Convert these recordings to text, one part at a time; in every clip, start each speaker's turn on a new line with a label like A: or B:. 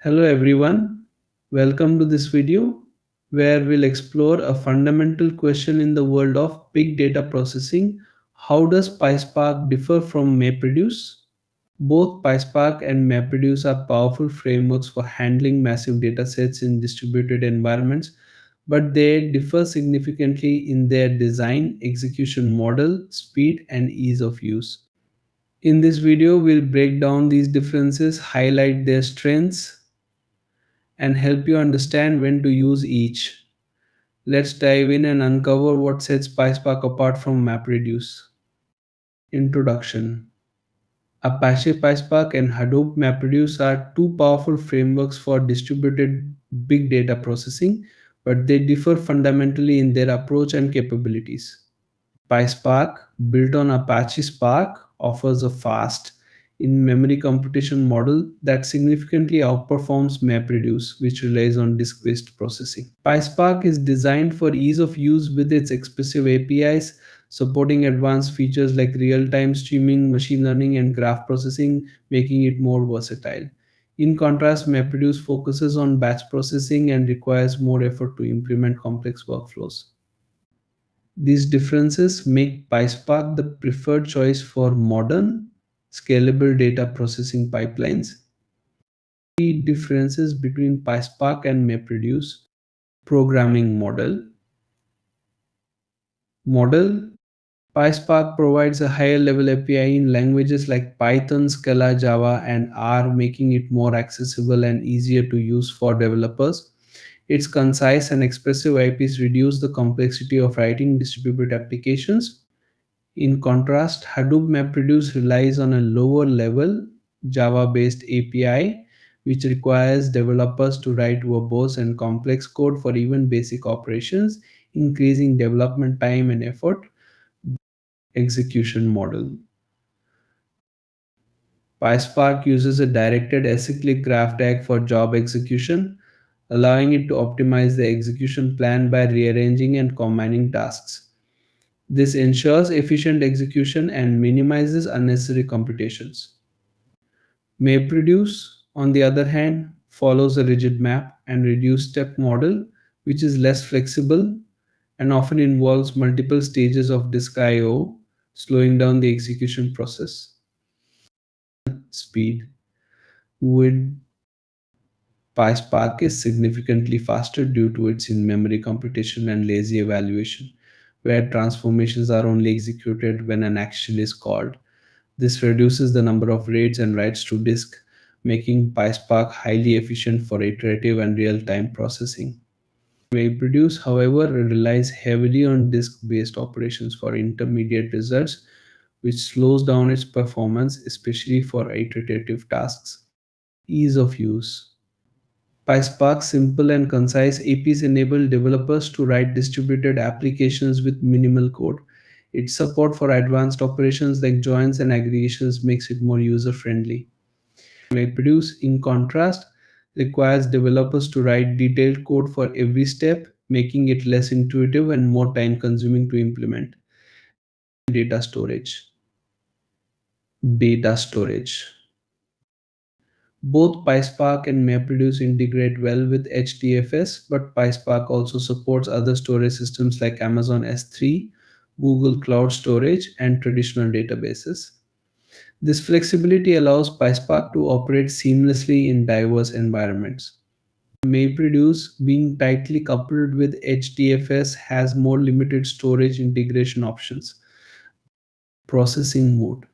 A: Hello everyone, welcome to this video where we'll explore a fundamental question in the world of big data processing. How does PySpark differ from MapReduce? Both PySpark and MapReduce are powerful frameworks for handling massive datasets in distributed environments, but they differ significantly in their design, execution model, speed, and ease of use. In this video, we'll break down these differences, highlight their strengths, and help you understand when to use each. Let's dive in and uncover what sets PySpark apart from MapReduce. Introduction. Apache PySpark and Hadoop MapReduce are two powerful frameworks for distributed big data processing, but they differ fundamentally in their approach and capabilities. PySpark, built on Apache Spark, offers a fast, in-memory computation model that significantly outperforms MapReduce, which relies on disk-based processing. PySpark is designed for ease of use with its expressive APIs, supporting advanced features like real-time streaming, machine learning, and graph processing, making it more versatile. In contrast, MapReduce focuses on batch processing and requires more effort to implement complex workflows. These differences make PySpark the preferred choice for modern, scalable data processing pipelines. Key differences between PySpark and MapReduce. Programming model. PySpark provides a higher level API in languages like Python, Scala, Java, and R, making it more accessible and easier to use for developers. Its concise and expressive IPs reduce the complexity of writing distributed applications. In contrast, Hadoop MapReduce relies on a lower level Java-based API, which requires developers to write verbose and complex code for even basic operations, increasing development time and effort. Execution model. PySpark uses a directed acyclic graph DAG for job execution, allowing it to optimize the execution plan by rearranging and combining tasks. This ensures efficient execution and minimizes unnecessary computations. MapReduce, on the other hand, follows a rigid map and reduced step model, which is less flexible and often involves multiple stages of disk I/O, slowing down the execution process. Speed. With PySpark is significantly faster due to its in-memory computation and lazy evaluation, where transformations are only executed when an action is called. This reduces the number of reads and writes to disk, making PySpark highly efficient for iterative and real-time processing. MapReduce, however, relies heavily on disk-based operations for intermediate results, which slows down its performance, especially for iterative tasks. Ease of use. PySpark's simple and concise APIs enable developers to write distributed applications with minimal code. Its support for advanced operations like joins and aggregations makes it more user-friendly. MapReduce, in contrast, requires developers to write detailed code for every step, making it less intuitive and more time-consuming to implement. Data storage. Data storage. Both PySpark and MapReduce integrate well with HDFS, but PySpark also supports other storage systems like Amazon S3, Google Cloud Storage, and traditional databases. This flexibility allows PySpark to operate seamlessly in diverse environments. MapReduce, being tightly coupled with HDFS, has more limited storage integration options. Processing mode.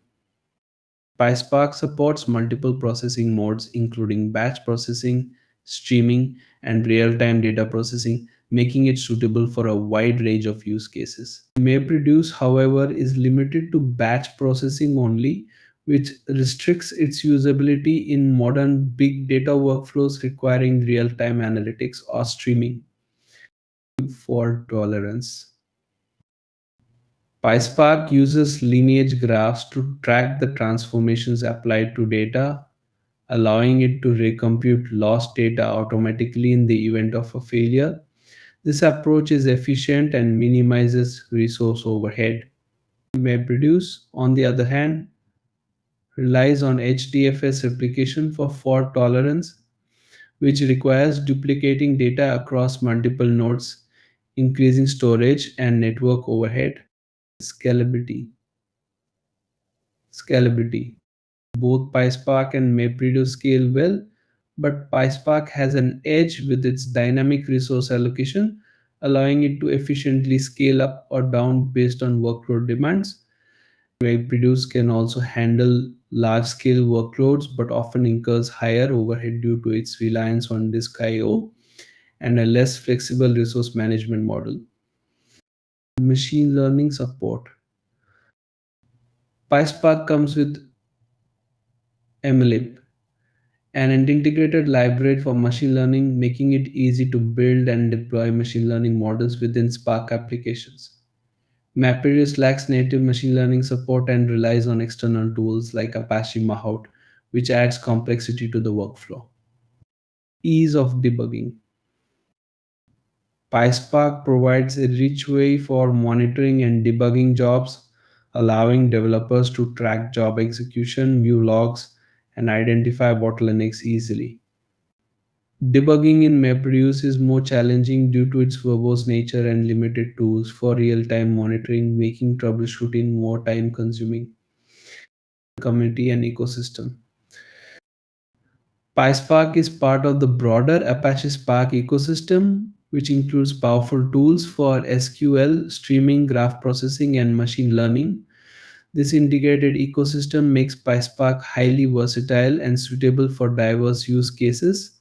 A: PySpark supports multiple processing modes, including batch processing, streaming, and real-time data processing, making it suitable for a wide range of use cases. MapReduce, however, is limited to batch processing only, which restricts its usability in modern big data workflows requiring real-time analytics or streaming. Fault tolerance. PySpark uses lineage graphs to track the transformations applied to data, allowing it to recompute lost data automatically in the event of a failure. This approach is efficient and minimizes resource overhead. MapReduce, on the other hand, relies on HDFS replication for fault tolerance, which requires duplicating data across multiple nodes, increasing storage and network overhead. Scalability. Scalability. Both PySpark and MapReduce scale well, but PySpark has an edge with its dynamic resource allocation, allowing it to efficiently scale up or down based on workload demands. MapReduce can also handle large-scale workloads, but often incurs higher overhead due to its reliance on disk I/O and a less flexible resource management model. Machine learning support. PySpark comes with MLib, an integrated library for machine learning, making it easy to build and deploy machine learning models within Spark applications. MapReduce lacks native machine learning support and relies on external tools like Apache Mahout, which adds complexity to the workflow. Ease of debugging. PySpark provides a rich way for monitoring and debugging jobs, allowing developers to track job execution, view logs, and identify bottlenecks easily. Debugging in MapReduce is more challenging due to its verbose nature and limited tools for real-time monitoring, making troubleshooting more time-consuming. Community and ecosystem. PySpark is part of the broader Apache Spark ecosystem, which includes powerful tools for SQL, streaming, graph processing, and machine learning. This integrated ecosystem makes PySpark highly versatile and suitable for diverse use cases.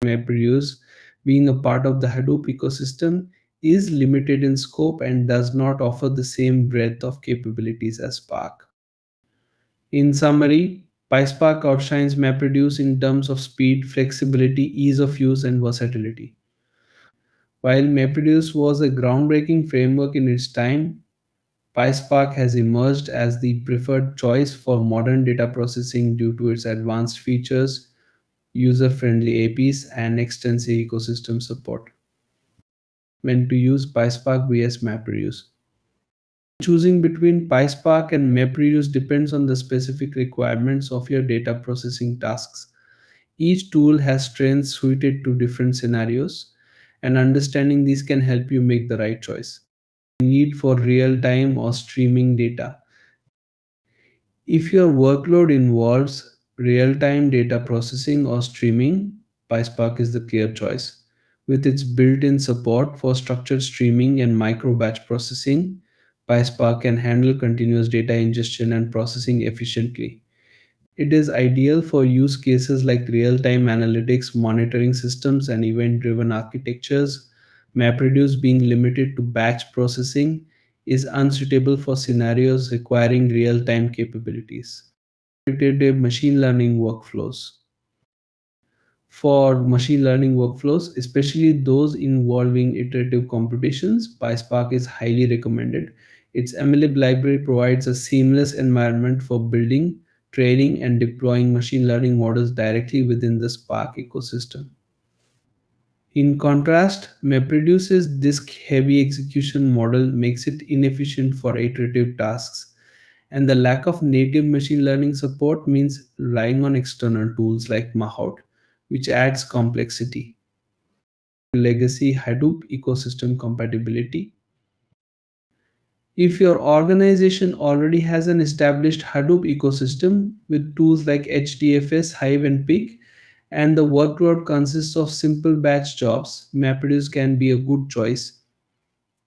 A: MapReduce, being a part of the Hadoop ecosystem, is limited in scope and does not offer the same breadth of capabilities as Spark. In summary, PySpark outshines MapReduce in terms of speed, flexibility, ease of use, and versatility. While MapReduce was a groundbreaking framework in its time, PySpark has emerged as the preferred choice for modern data processing due to its advanced features, user-friendly APIs, and extensive ecosystem support. When to use PySpark vs MapReduce. Choosing between PySpark and MapReduce depends on the specific requirements of your data processing tasks. Each tool has strengths suited to different scenarios, and understanding these can help you make the right choice. Need for real-time or streaming data. If your workload involves real-time data processing or streaming, PySpark is the clear choice. With its built-in support for structured streaming and micro-batch processing, PySpark can handle continuous data ingestion and processing efficiently. It is ideal for use cases like real-time analytics, monitoring systems, and event-driven architectures. MapReduce, being limited to batch processing, is unsuitable for scenarios requiring real-time capabilities. Iterative machine learning workflows. For machine learning workflows, especially those involving iterative computations, PySpark is highly recommended. Its MLib library provides a seamless environment for building, training, and deploying machine learning models directly within the Spark ecosystem. In contrast, MapReduce's disk-heavy execution model makes it inefficient for iterative tasks, and the lack of native machine learning support means relying on external tools like Mahout, which adds complexity. Legacy Hadoop ecosystem compatibility. If your organization already has an established Hadoop ecosystem with tools like HDFS, Hive, and Pig, and the workload consists of simple batch jobs, MapReduce can be a good choice.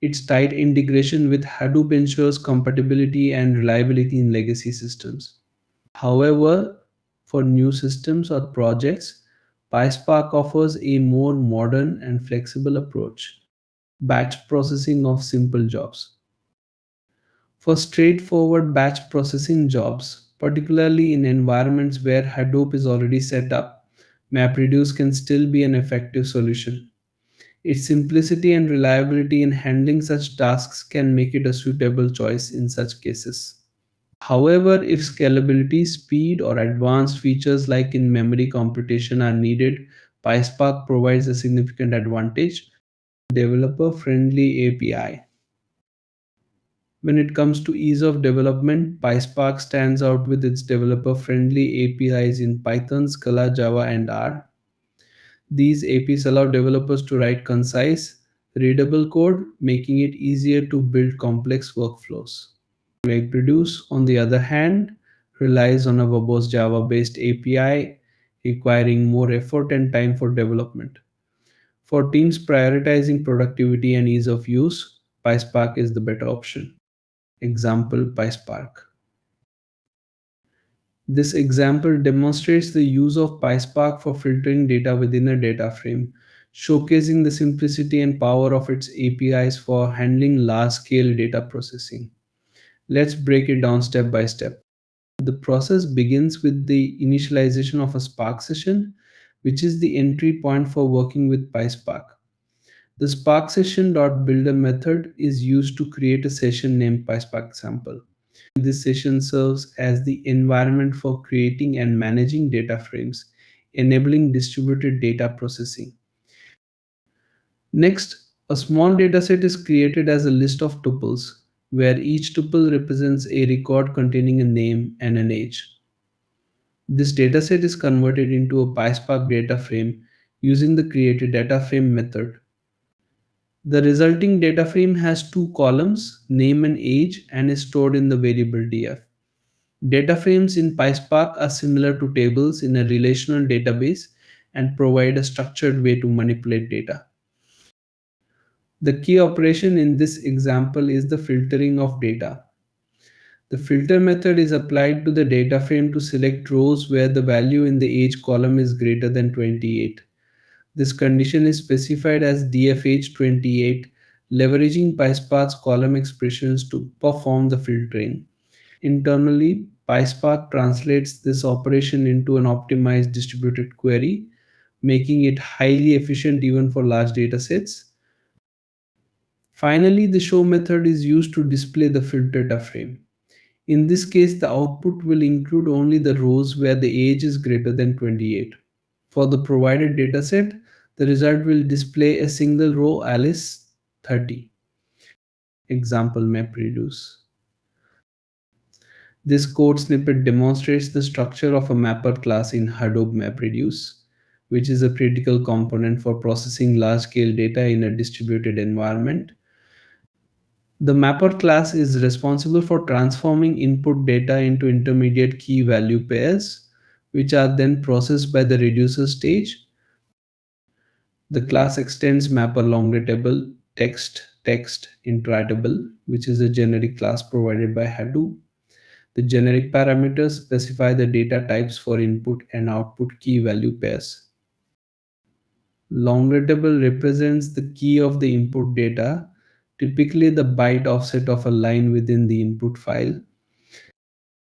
A: Its tight integration with Hadoop ensures compatibility and reliability in legacy systems. However, for new systems or projects, PySpark offers a more modern and flexible approach. Batch processing of simple jobs. For straightforward batch processing jobs, particularly in environments where Hadoop is already set up, MapReduce can still be an effective solution. Its simplicity and reliability in handling such tasks can make it a suitable choice in such cases. However, if scalability, speed, or advanced features like in memory computation are needed, PySpark provides a significant advantage. Developer-friendly API. When it comes to ease of development, PySpark stands out with its developer-friendly APIs in Python, Scala, Java, and R. These APIs allow developers to write concise, readable code, making it easier to build complex workflows. MapReduce, on the other hand, relies on a verbose Java-based API, requiring more effort and time for development. For teams prioritizing productivity and ease of use, PySpark is the better option. Example PySpark. This example demonstrates the use of PySpark for filtering data within a data frame, showcasing the simplicity and power of its APIs for handling large-scale data processing. Let's break it down step by step. The process begins with the initialization of a Spark session, which is the entry point for working with PySpark. The Spark session.builder method is used to create a session named PySpark sample. This session serves as the environment for creating and managing data frames, enabling distributed data processing. Next, a small dataset is created as a list of tuples, where each tuple represents a record containing a name and an age. This dataset is converted into a PySpark data frame using the created data frame method. The resulting data frame has two columns, name and age, and is stored in the variable df. Data frames in PySpark are similar to tables in a relational database and provide a structured way to manipulate data. The key operation in this example is the filtering of data. The filter method is applied to the data frame to select rows where the value in the age column is greater than 28. This condition is specified as dfH28, leveraging PySpark's column expressions to perform the filtering. Internally, PySpark translates this operation into an optimized distributed query, making it highly efficient even for large datasets. Finally, the show method is used to display the filter data frame. In this case, the output will include only the rows where the age is greater than 28. For the provided dataset, the result will display a single row Alice 30. Example MapReduce. This code snippet demonstrates the structure of a mapper class in Hadoop MapReduce, which is a critical component for processing large-scale data in a distributed environment. The mapper class is responsible for transforming input data into intermediate key value pairs, which are then processed by the reducer stage. The class extends mapper longitable text iteratable, which is a generic class provided by Hadoop. The generic parameters specify the data types for input and output key value pairs. Longitable represents the key of the input data, typically the byte offset of a line within the input file.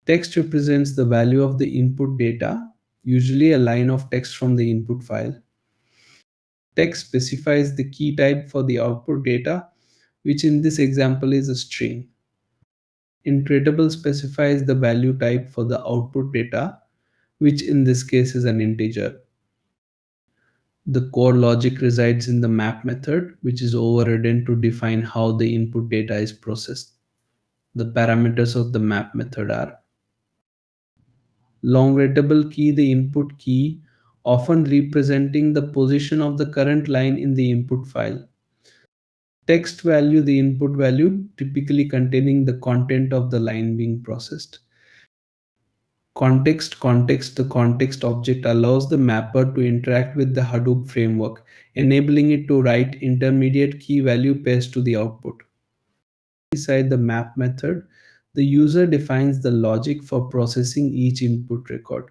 A: Text represents the value of the input data, usually a line of text from the input file. Text specifies the key type for the output data, which in this example is a string. Iteratable specifies the value type for the output data, which in this case is an integer. The core logic resides in the map method, which is overridden to define how the input data is processed. The parameters of the map method are long readable key, the input key, often representing the position of the current line in the input file. Text value, the input value, typically containing the content of the line being processed. The context object allows the mapper to interact with the Hadoop framework, enabling it to write intermediate key value pairs to the output. Beside the map method, the user defines the logic for processing each input record.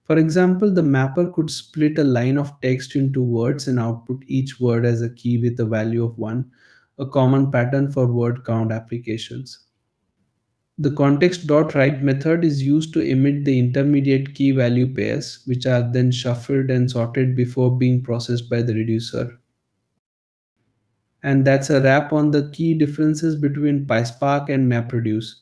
A: For example, the mapper could split a line of text into words and output each word as a key with a value of 1, a common pattern for word count applications. The context.write method is used to emit the intermediate key value pairs, which are then shuffled and sorted before being processed by the reducer. And that's a wrap on the key differences between PySpark and MapReduce.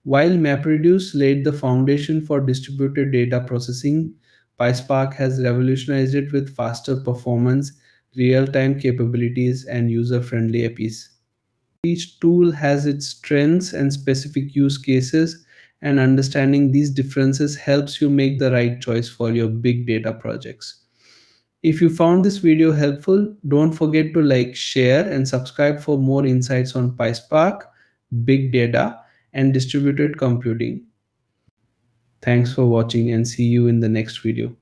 A: While MapReduce laid the foundation for distributed data processing, PySpark has revolutionized it with faster performance, real-time capabilities, and user-friendly APIs. Each tool has its strengths and specific use cases, and understanding these differences helps you make the right choice for your big data projects. If you found this video helpful, don't forget to like, share, and subscribe for more insights on PySpark, big data, and distributed computing. Thanks for watching and see you in the next video.